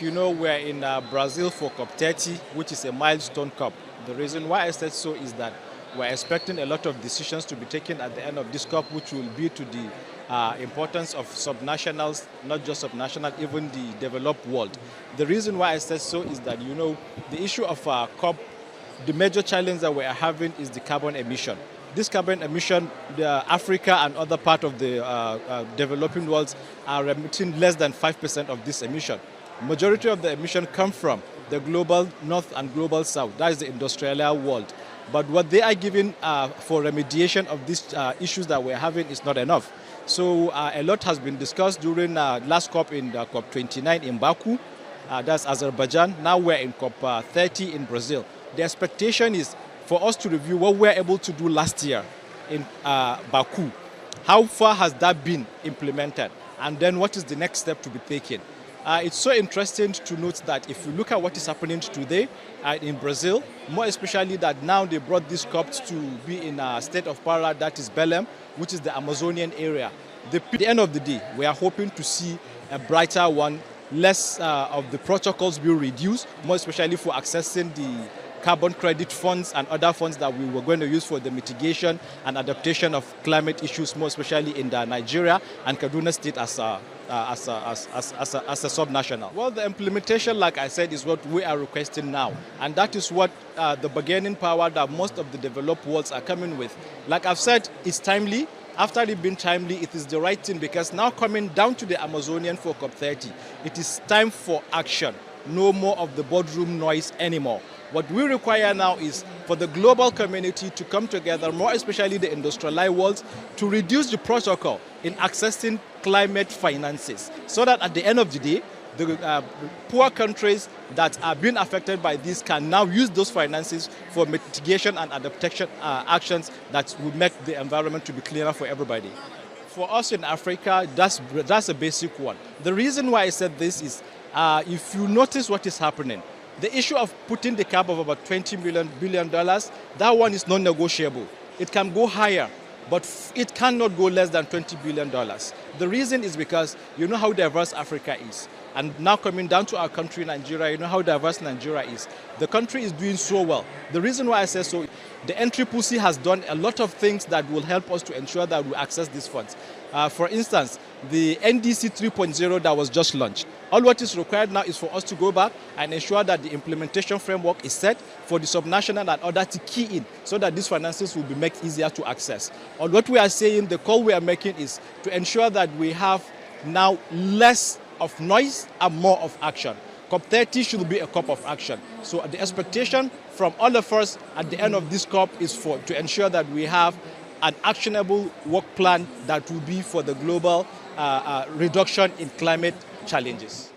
like you know, we're in Brazil for COP30, which is a milestone COP. The reason why I said so is that we're expecting a lot of decisions to be taken at the end of this COP, which will be to the importance of subnationals, not just subnational, even the developed world. The reason why I said so is that, you know, the issue of COP, the major challenge that we are having is the carbon emission. This carbon emission, Africa and other parts of the developing worlds are emitting less than 5% of this emission. Majority of the emission come from the global north and global south, that is the industrial world. But what they are giving for remediation of these issues that we're having is not enough. So a lot has been discussed during last COP in COP29 in Baku, that's Azerbaijan. Now we're in COP30 in Brazil. The expectation is for us to review what we were able to do last year in Baku. How far has that been implemented? And then what is the next step to be taken? It's so interesting to note that if you look at what is happening today in Brazil, more especially that now they brought this COP to be in a state of power, that is Belém, which is the Amazonian area. At the end of the day, we are hoping to see a brighter one, less of the protocols being reduced, more especially for accessing the carbon credit funds and other funds that we were going to use for the mitigation and adaptation of climate issues, more especially in Nigeria and Kaduna State as a subnational. Well, the implementation, like I said, is what we are requesting now. And that is what the bargaining power that most of the developed worlds are coming with. Like I've said, it's timely. After it being timely, it is the right thing, because now coming down to the Amazonian for COP30, it is time for action. No more of the boardroom noise anymore. What we require now is for the global community to come together, more especially the industrialized world, to reduce the protocol in accessing climate finances, so that at the end of the day, the poor countries that are being affected by this can now use those finances for mitigation and adaptation actions that will make the environment to be cleaner for everybody. For us in Africa, that's a basic one. The reason why I said this is, if you notice what is happening, the issue of putting the cap of about $20 billion, that one is non-negotiable. It can go higher, but it cannot go less than $20 billion. The reason is because you know how diverse Africa is. And now coming down to our country, Nigeria, you know how diverse Nigeria is. The country is doing so well. The reason why I say so, the NCCC has done a lot of things that will help us to ensure that we access these funds. For instance, the NDC 3.0 that was just launched. All what is required now is for us to go back and ensure that the implementation framework is set for the subnational and other to key in, so that these finances will be made easier to access. All what we are saying, the call we are making is to ensure that we have now less of noise and more of action. COP30 should be a COP of action. So the expectation from all of us at the end of this COP is to ensure that we have an actionable work plan that will be for the global reduction in climate challenges.